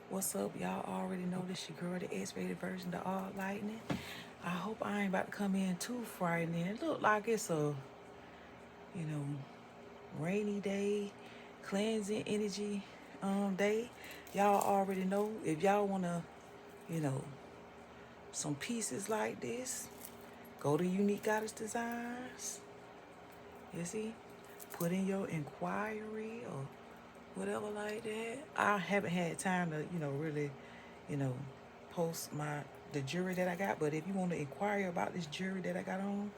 What's up? Y'all already know this your girl, the X-rated version of All Lightning. I hope I ain't about to come in too frightening. It look like it's a, you know, rainy day, cleansing energy day. Y'all already know if y'all wanna, you know, some pieces like this, go to Unique Goddess Designs. You see? Put in your inquiry or whatever like that. I haven't had time to, really, you know, post the jewelry that I got. But if you want to inquire about this jewelry that I got on,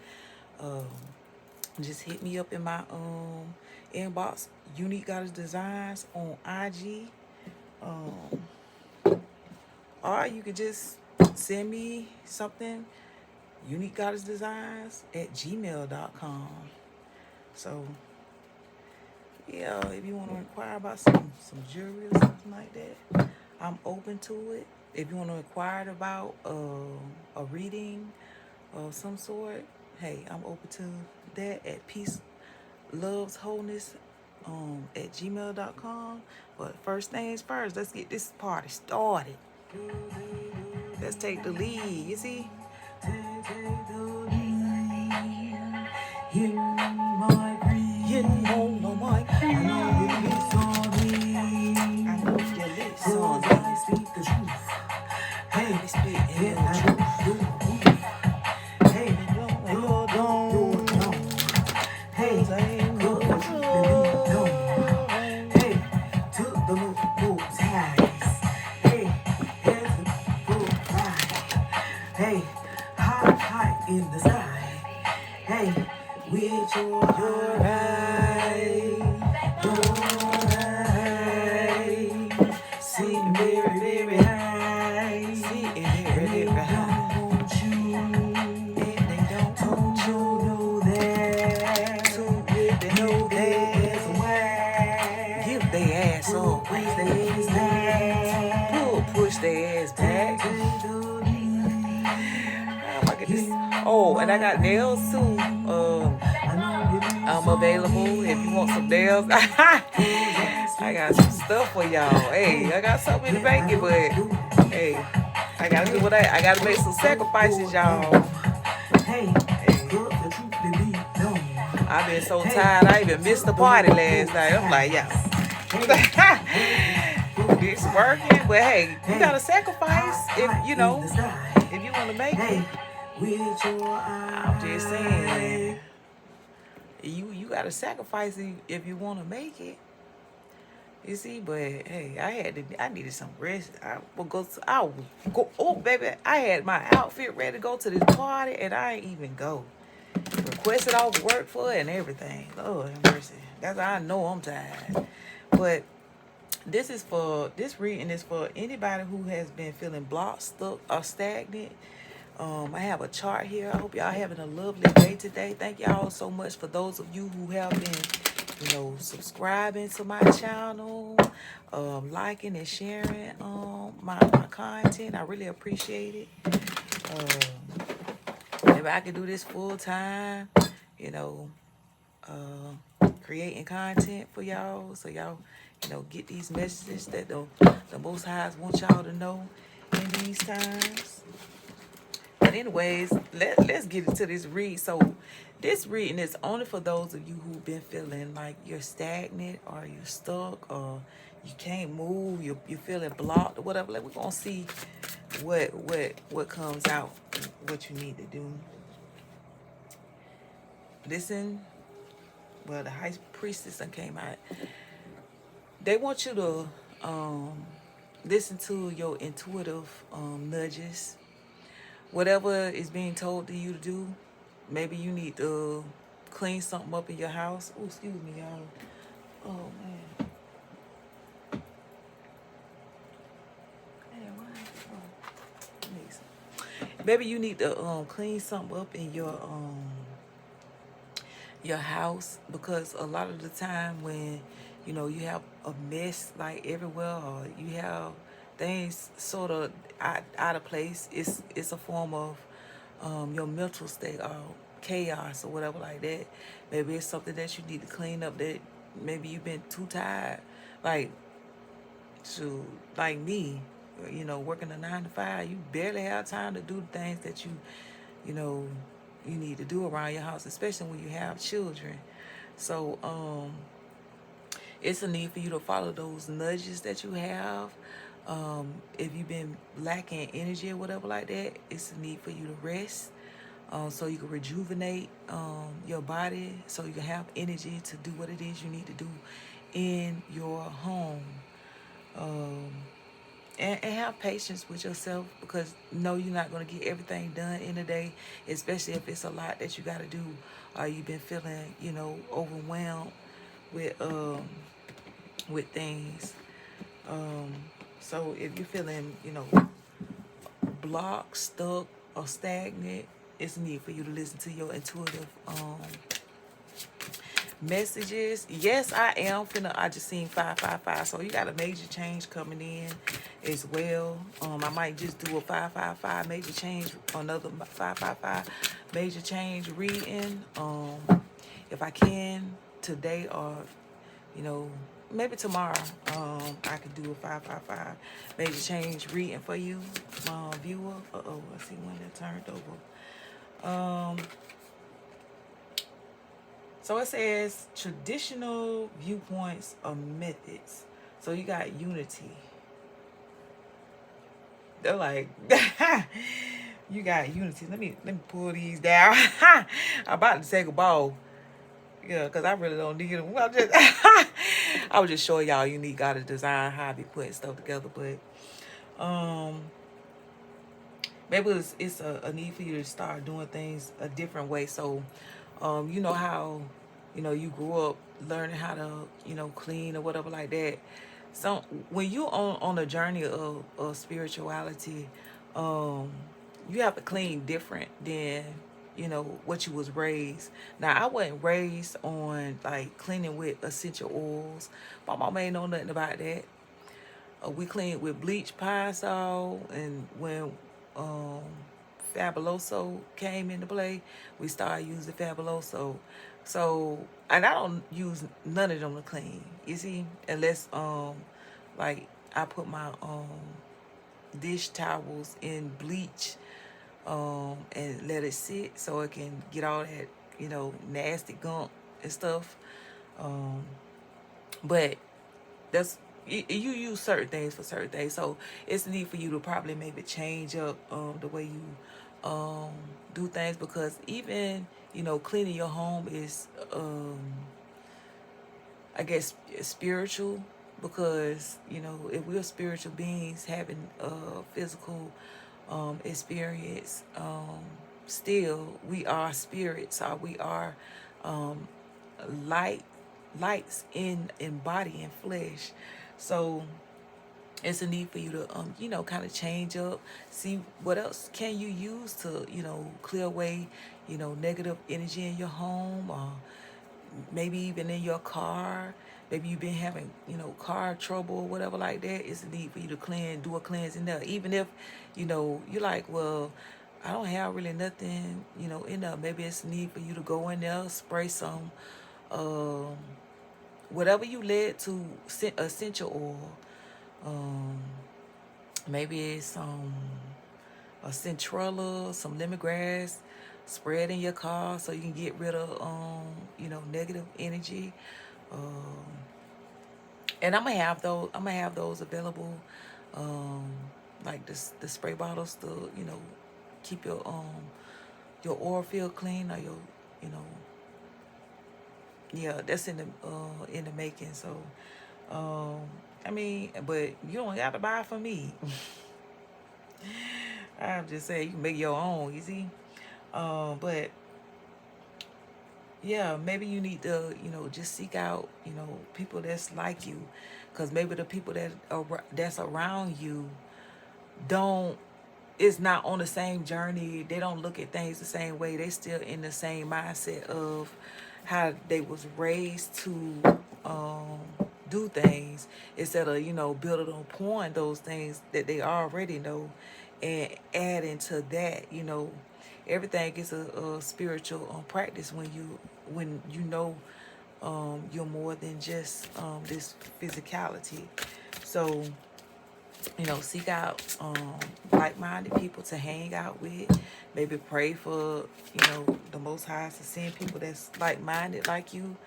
um, just hit me up in my inbox. Unique Goddess Designs on IG. Um, or you could just send me something. Unique Goddess Designs at gmail.com. So yeah, if you want to inquire about some jewelry or something like that, I'm open to it. If you want to inquire about a reading of some sort, hey, I'm open to that at peace loves wholeness at gmail.com. But first things first, let's get this party started. Let's take the lead. You see? Hitting on the mic. I know it's sorry. I know you're listening. I speak the truth. Hey, speak the truth. Hey, you're gone. Hey, go Hey, to the moon's highs. Hey, here's the full fly. Hey, high in the sky. Hey, with your eyes, sitting very, very high, sitting very, very high. Don't you, and they don't know that, so if they know that's why, give their ass up, push their ass back, push their ass back. Oh my goodness. Oh, and I got nails too. I'm available if you want some nails. I got some stuff for y'all. Hey, I got something in the bank, but hey, I gotta do what I gotta make some sacrifices, y'all. Hey, I've been so tired. I even missed the party last night. I'm like, yeah. It's working, but hey, you gotta sacrifice if you know if you want to make it. I'm just saying, you gotta sacrifice if you want to make it. You see, but hey, I needed some rest. I will go. Oh, baby, I had my outfit ready to go to this party, and I ain't even go. Requested off work for it and everything. Lord have mercy. That's how I know I'm tired. But this reading is for anybody who has been feeling blocked, stuck, or stagnant. I have a chart here. I hope y'all having a lovely day today. Thank y'all so much for those of you who have been, subscribing to my channel, liking and sharing my content. I really appreciate it. If I could do this full time, you know, creating content for y'all, so y'all, get these messages that the Most Highs want y'all to know in these times. But anyways, let's get into this read. So this reading is only for those of you who've been feeling like you're stagnant or you're stuck or you can't move, you're feeling blocked or whatever. Like, we're gonna see what comes out, what you need to do. Listen. Well, the high priestess came out. They want you to listen to your intuitive nudges. Whatever is being told to you to do, maybe you need to clean something up in your house. Oh, excuse me, y'all. Oh, man. Maybe you need to clean something up in your house, because a lot of the time when you have a mess like everywhere, or you have things sort of out of place, it's a form of your mental state or chaos or whatever like that. Maybe it's something that you need to clean up, that maybe you've been too tired. Like, to, like me, you know, working a 9 to 5, you barely have time to do the things that you know, you need to do around your house, especially when you have children. So, it's a need for you to follow those nudges that you have. If you've been lacking energy or whatever like that, it's a need for you to rest, so you can rejuvenate your body, so you can have energy to do what it is you need to do in your home. Um, and have patience with yourself, because no, you're not going to get everything done in a day, especially if it's a lot that you got to do, or you've been feeling, you know, overwhelmed with things. Um, so if you're feeling, you know, blocked, stuck, or stagnant, it's a need for you to listen to your intuitive messages. Yes, I am finna. I just seen 555, so you got a major change coming in as well. I might just do a 555 major change, another 555 major change reading. If I can today, or you know, maybe tomorrow, I could do a 555 major change reading for you, viewer. I see one that turned over. So it says traditional viewpoints or methods. So you got unity. They're like, you got unity. Let me pull these down. I'm about to take a ball. Yeah, because I really don't need them. I was just showing y'all unique got to design how I be putting stuff together. But maybe it's a need for you to start doing things a different way. So you know how, you know, you grew up learning how to, you know, clean or whatever like that. So when you on a journey of spirituality, you have to clean different than, you know, what you was raised. Now I wasn't raised on like cleaning with essential oils. My mama ain't know nothing about that. We cleaned with bleach, pine sol, and when um, Fabuloso came into play, we started using Fabuloso. So, and I don't use none of them to clean, you see, unless like I put my dish towels in bleach and let it sit so it can get all that, you know, nasty gunk and stuff. Um, but that's you use certain things for certain things, so it's a need for you to probably maybe change up the way you do things, because even, you know, cleaning your home is I guess spiritual, because, you know, if we're spiritual beings having a physical experience, still we are spirits, or we are light lights in body and flesh. So it's a need for you to you know, kind of change up, see what else can you use to, you know, clear away, you know, negative energy in your home, or maybe even in your car. Maybe you've been having, you know, car trouble or whatever like that. It's a need for you to do a cleansing there. Even if, you know, you're like, well, I don't have really nothing, you know, in there. Maybe it's a need for you to go in there, spray some, um, whatever you led to essential oil. Maybe it's a centrella, some lemongrass, spray it in your car so you can get rid of you know, negative energy. Um, and I'm gonna have those. I'm gonna have those available, um, like the spray bottles to, you know, keep your oil field clean, or your, you know, yeah, that's in the making. So I mean, but you don't got to buy it from me. I'm just saying you can make your own, you see. But yeah, maybe you need to, you know, just seek out, you know, people that's like you, because maybe the people that's around you don't is not on the same journey. They don't look at things the same way. They still in the same mindset of how they was raised to do things, instead of, you know, building upon those things that they already know and adding to that. You know, everything is a spiritual practice when you know you're more than just this physicality. So, seek out like-minded people to hang out with. Maybe pray for, the Most High to send people that's like-minded like you,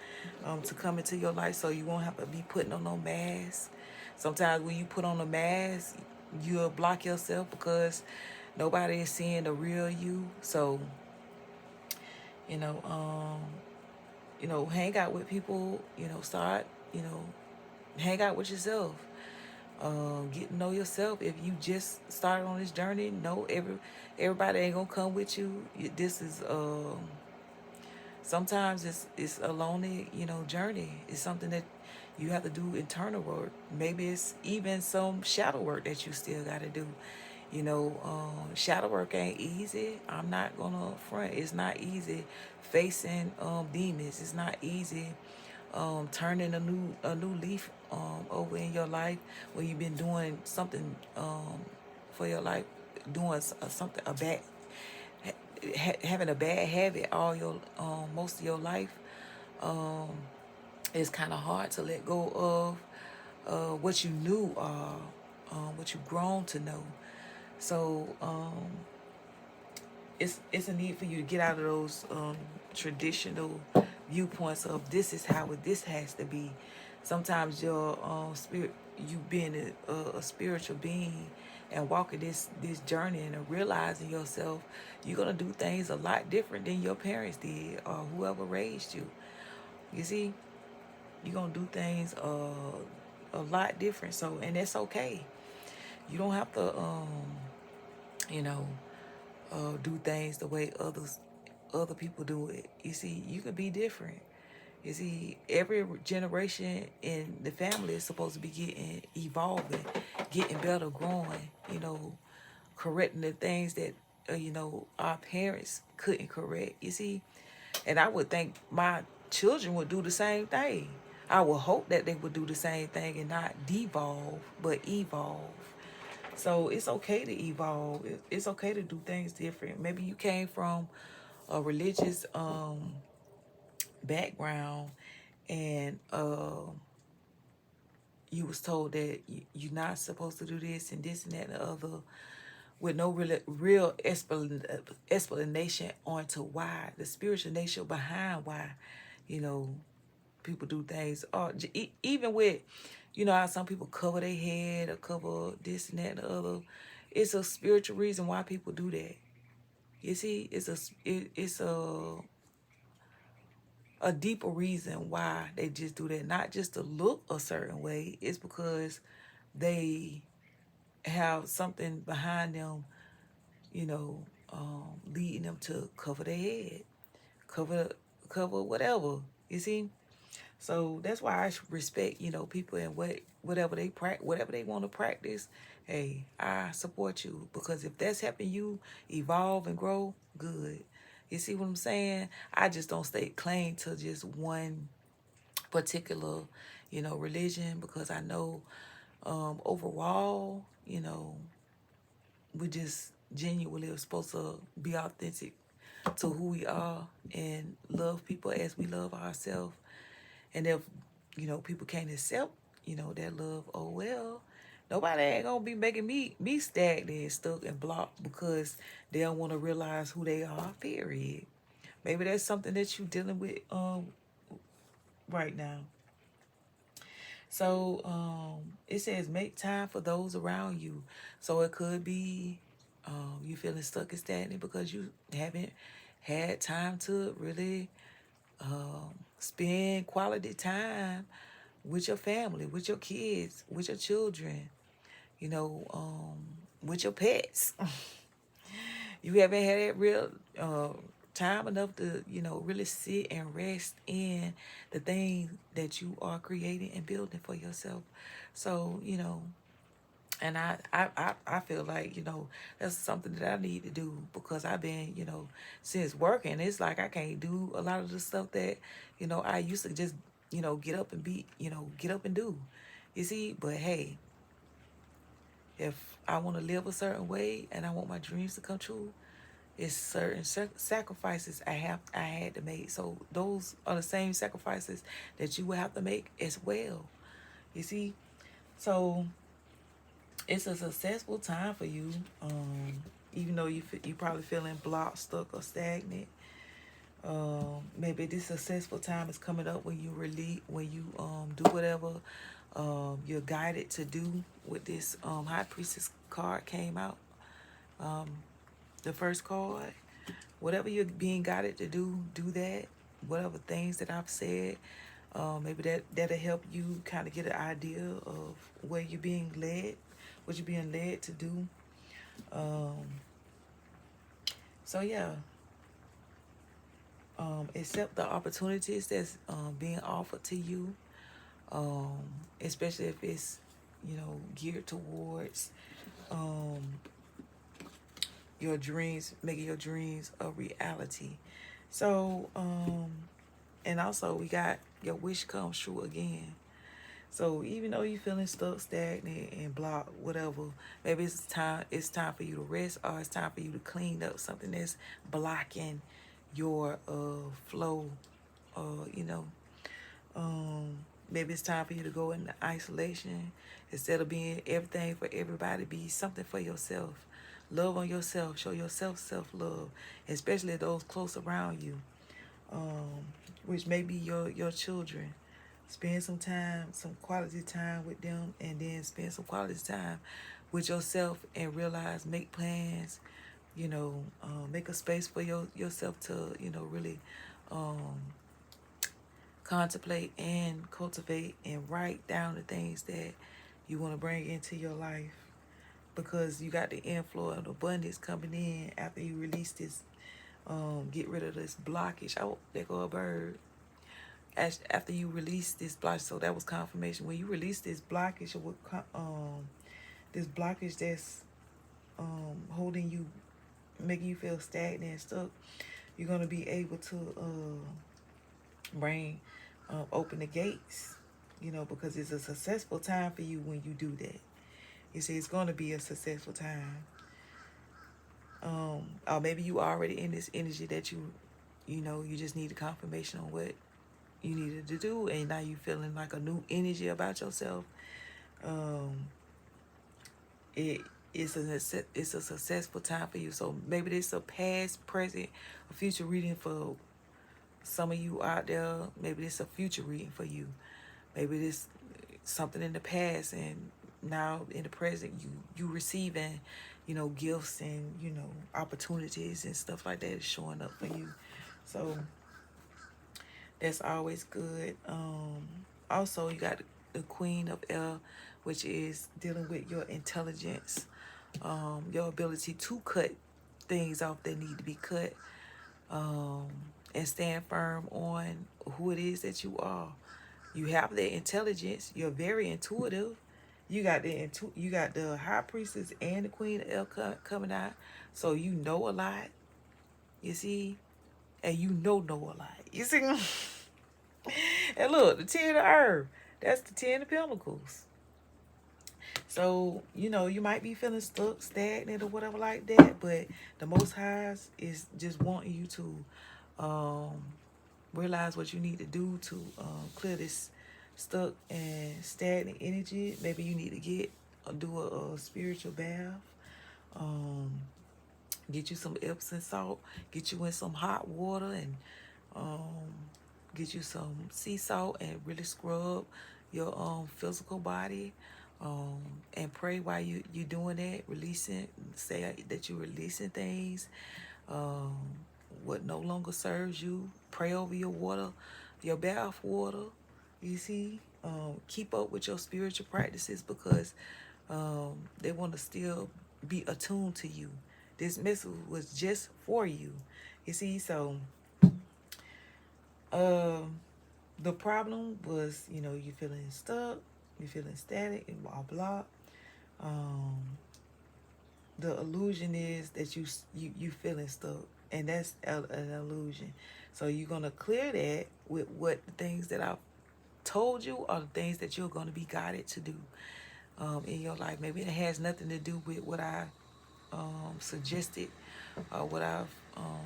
to come into your life so you won't have to be putting on no mask. Sometimes when you put on a mask, you'll block yourself because nobody is seeing the real you. So, you know, um, hang out with people, start, hang out with yourself. Get to know yourself. If you just started on this journey, no, everybody ain't gonna come with you. This is sometimes it's a lonely, journey. It's something that you have to do internal work. Maybe it's even some shadow work that you still got to do. Shadow work ain't easy. I'm not gonna front. It's not easy facing demons. It's not easy turning a new leaf over in your life when you've been doing something for your life, doing something a bad having a bad habit all your most of your life. It's kind of hard to let go of what you knew, what you've grown to know. So it's a need for you to get out of those traditional viewpoints of this is how this has to be. Sometimes your spirit, you being a spiritual being and walking this journey and realizing yourself, you're gonna do things a lot different than your parents did or whoever raised you. You see, you're gonna do things a lot different. So, and that's okay. You don't have to you know do things the way other people do it. You see, you can be different. You see, every generation in the family is supposed to be evolving, getting better, growing. Correcting the things that our parents couldn't correct. You see, and I would think my children would do the same thing. I would hope that they would do the same thing and not devolve, but evolve. So it's okay to evolve. It's okay to do things different. Maybe you came from a religious background and you was told that you're not supposed to do this and this and that and the other with no real explanation onto why, the spiritual nature behind why, you know, people do things. Or even with, how some people cover their head or cover this and that and the other. It's a spiritual reason why people do that. You see, it's a deeper reason why they just do that. Not just to look a certain way. It's because they have something behind them, leading them to cover their head, cover whatever. You see. So that's why I respect, people and whatever they want to practice. Hey, I support you because if that's helping you evolve and grow, good. You see what I'm saying? I just don't stay claim to just one particular, religion because I know overall, we just genuinely are supposed to be authentic to who we are and love people as we love ourselves. And if, people can't accept, that love, oh well, nobody ain't gonna be making me stagnant, stuck and blocked because they don't want to realize who they are, period. Maybe that's something that you're dealing with right now. So it says make time for those around you. So it could be you feeling stuck and stagnant because you haven't had time to really spend quality time with your family, with your kids, with your children, with your pets. You haven't had that real time enough to, really sit and rest in the thing that you are creating and building for yourself. So, and I feel like, that's something that I need to do because I've been, since working, it's like I can't do a lot of the stuff that, I used to just, get up and get up and do. You see, but hey, if I want to live a certain way and I want my dreams to come true, it's certain sacrifices I had to make. So those are the same sacrifices that you will have to make as well. You see, So it's a successful time for you. Even though you probably feeling blocked, stuck, or stagnant. Maybe this successful time is coming up when you when you do whatever you're guided to do. With this High Priestess card came out, the first card. Whatever you're being guided to do, do that. Whatever things that I've said, maybe that'll help you kind of get an idea of where you're being led, what you're being led to do. So yeah, accept the opportunities that's being offered to you, um, especially if it's geared towards your dreams, making your dreams a reality. So and also we got your wish comes true again. So even though you're feeling stuck, stagnant, and blocked, whatever, maybe it's time for you to rest, or it's time for you to clean up something that's blocking your flow. Uh, you know, maybe it's time for you to go into isolation instead of being everything for everybody. Be something for yourself. Love on yourself. Show yourself self-love, especially those close around you, which may be your children. Spend some quality time with them, and then spend some quality time with yourself, and realize, make plans, make a space for yourself to, really contemplate and cultivate and write down the things that you want to bring into your life, because you got the inflow of abundance coming in after you release this, get rid of this blockage. Oh, there go a bird. After you release this blockage, so that was confirmation. When you release this blockage, this blockage that's holding you, making you feel stagnant and stuck, you're gonna be able to bring open the gates, because it's a successful time for you when you do that. You see, it's going to be a successful time. Or maybe you already in this energy that you just need a confirmation on what you needed to do, and now you feeling like a new energy about yourself. It's a successful time for you. So maybe this a past, present, a future reading for some of you out there. Maybe this a future reading for you. Maybe this something in the past, and now in the present you receiving, gifts and opportunities and stuff like that is showing up for you. So that's always good. Also, you got the Queen of Air, which is dealing with your intelligence, your ability to cut things off that need to be cut, and stand firm on who it is that you are. You have the intelligence. You're very intuitive. You got the High Priestess and the Queen of Air coming out, so you know a lot. You see, and know a lot. You see. And look, the 10 of Earth, that's the 10 of Pentacles. So, you might be feeling stuck, stagnant, or whatever like that, but the Most High is just wanting you to realize what you need to do to clear this stuck and stagnant energy. Maybe you need to do a spiritual bath, get you some Epsom salt, get you in some hot water, and get you some sea salt, and really scrub your physical body, and pray while you doing that, releasing, say that you're releasing things, what no longer serves you. Pray over your water, your bath water. You see, keep up with your spiritual practices, because they want to still be attuned to you. This message was just for you. You see, so the problem was, you feeling stuck, you feeling static and blah blah. The illusion is that you feeling stuck, and that's an illusion. So you're gonna clear that with what the things that I've told you are the things that you're gonna be guided to do in your life. Maybe it has nothing to do with what I suggested, or what I've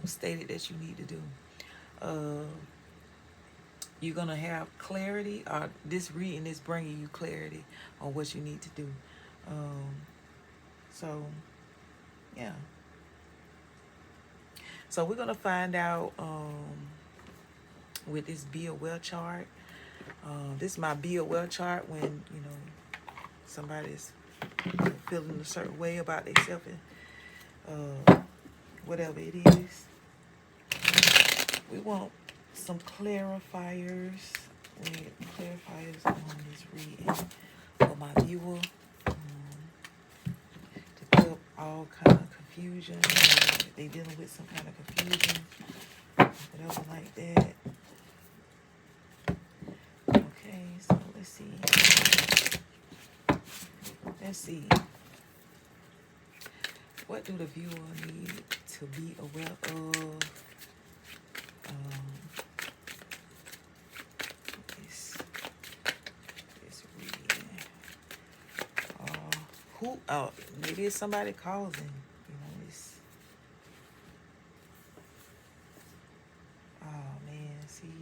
stated that you need to do. you're going to have clarity, or this reading is bringing you clarity on what you need to do. Um, so, yeah. So we're going to find out with this Be Aware chart. This is my Be Aware chart when, somebody's feeling a certain way about themselves and whatever it is. We want some clarifiers. We need clarifiers on this reading for my viewer to clear up all kind of confusion. They dealing with some kind of confusion, whatever like that. Okay, so let's see. Let's see. What do the viewer need to be aware of? This reading. Who? Oh, maybe it's somebody causing. It's. Oh man, see,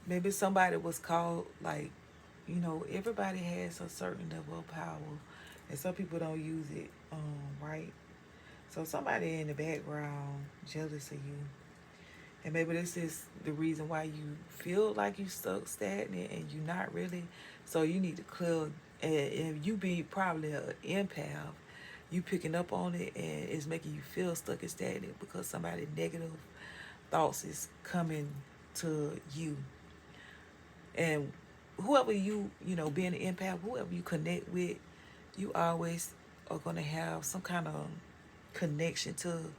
maybe somebody was called. Like, everybody has a certain level of power, and some people don't use it. Right. So somebody in the background jealous of you. And maybe this is the reason why you feel like you stuck stagnant and you're not really. So you need to clear. And you be probably an empath. You picking up on it and it's making you feel stuck and stagnant because somebody negative thoughts is coming to you. And whoever being an empath, whoever you connect with, you always are going to have some kind of connection to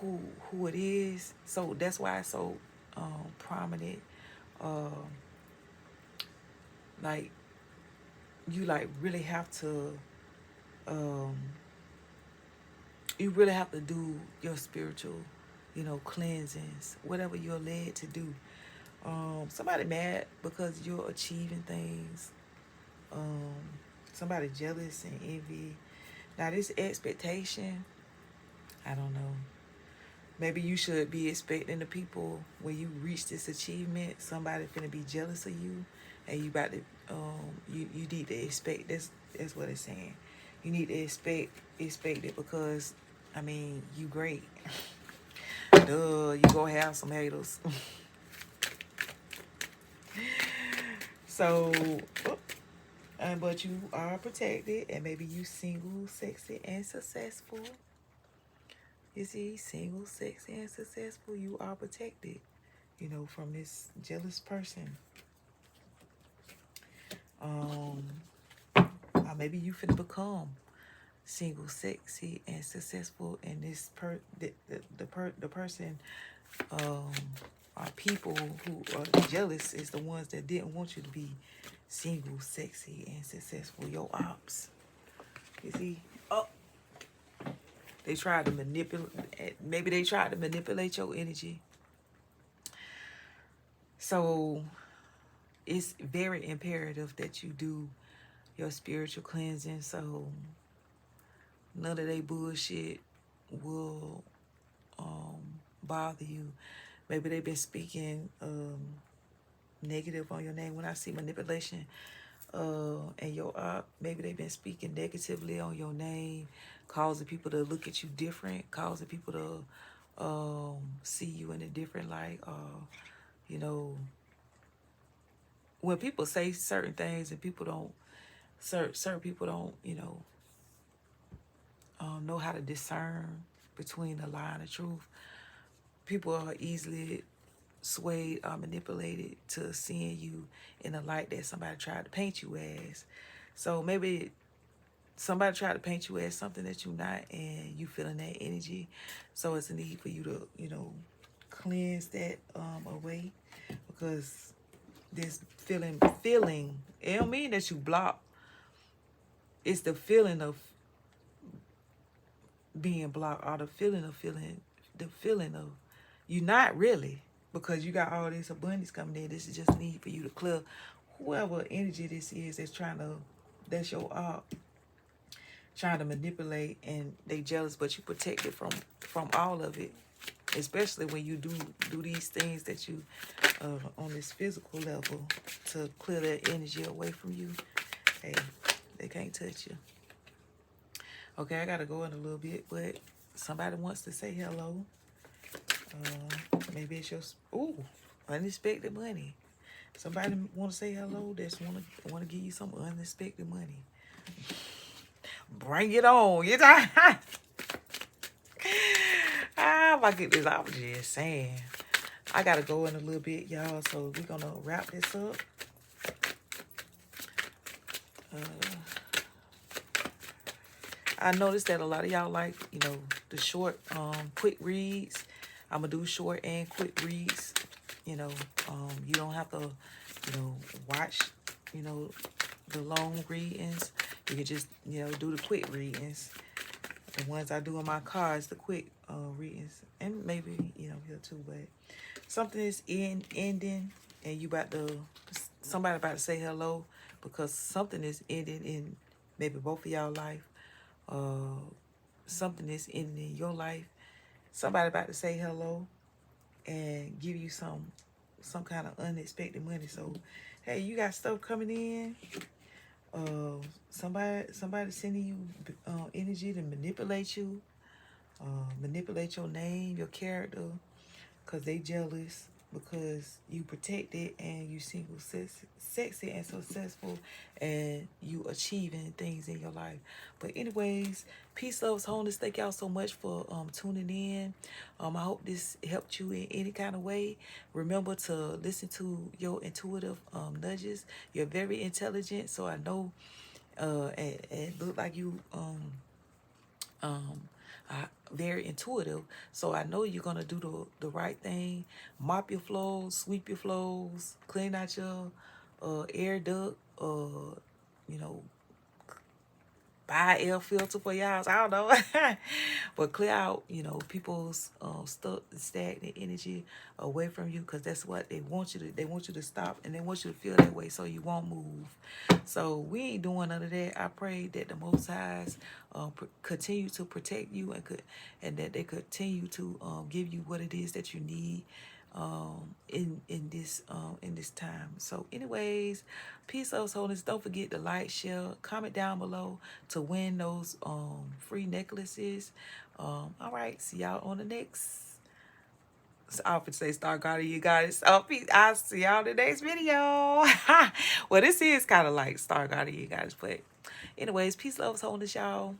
who it is. So that's why it's so prominent. Like, you really have to do your spiritual cleansings, whatever you're led to do. Somebody mad because you're achieving things. Somebody jealous and envy. Now this expectation, I don't know. Maybe you should be expecting the people when you reach this achievement, somebody finna be jealous of you, and you about to you need to expect this. That's what it's saying. You need to expect it because you great. Duh, you gonna have some haters. So, but you are protected, and maybe you single, sexy, and successful. You see, single, sexy, and successful, you are protected, from this jealous person. Or maybe you finna become single, sexy, and successful, and this the person or people who are jealous is the ones that didn't want you to be single, sexy, and successful. Your ops. You see? Oh. They tried to manipulate. Maybe they tried to manipulate your energy. So it's very imperative that you do your spiritual cleansing. So none of that bullshit will bother you. Maybe they've been speaking negative on your name. When I see manipulation and your maybe they've been speaking negatively on your name, causing people to look at you different, causing people to see you in a different light. When people say certain things and people don't, certain people don't, know how to discern between the lie and the truth. People are easily swayed or manipulated to seeing you in a light that somebody tried to paint you as. So maybe somebody tried to paint you as something that you're not, and you feeling that energy. So it's a need for you to, cleanse that away, because this feeling, it don't mean that you block. It's the feeling of being blocked, or the feeling of you not really, because you got all this abundance coming in. This is just a need for you to clear whoever energy this is that's your trying to manipulate, and they jealous, but you protected from all of it. especially when you do these things that you on this physical level to clear that energy away from you. Hey, they can't touch you. Okay, I gotta go in a little bit, but somebody wants to say hello. Maybe it's your unexpected money. Somebody want to say hello. That's want to give you some unexpected money. Bring it on. You know? My goodness, I was just saying. I gotta go in a little bit, y'all. So we're gonna wrap this up. I noticed that a lot of y'all like, the short, quick reads. I'm gonna do short and quick reads. You don't have to, watch, the long readings. You can just, do the quick readings. The ones I do in my car is the quick readings, and maybe here too. But something is ending, and somebody about to say hello because something is ending in maybe both of y'all life. Something is ending in your life. Somebody about to say hello and give you some kind of unexpected money. So, hey, you got stuff coming in. Somebody sending you energy to manipulate you, manipulate your name, your character, because they jealous because you protected and you single, sexy and successful, and you achieving things in your life. But anyways, peace, loves, wholeness. Thank y'all so much for tuning in. I hope this helped you in any kind of way. Remember to listen to your intuitive nudges. You're very intelligent, so I know and look like you very intuitive, so I know you're gonna do the right thing. Mop your floors, sweep your floors, clean out your air duct, you know, buy air filter for your house. I don't know. But clear out, people's stuck, stagnant energy away from you, because that's what they want you to. They want you to stop, and they want you to feel that way so you won't move. So we ain't doing none of that. I pray that the Most Highs continue to protect you, and that they continue to give you what it is that you need in this time. So anyways, peace, loves, wholeness. Don't forget to like, share, comment down below to win those free necklaces. All right, see y'all on the next. I often say Star Guardian, you got it. So I'll see y'all in the next video. Well, this is kind of like Star Guardian, you guys. But anyways, peace, loves, wholeness, y'all.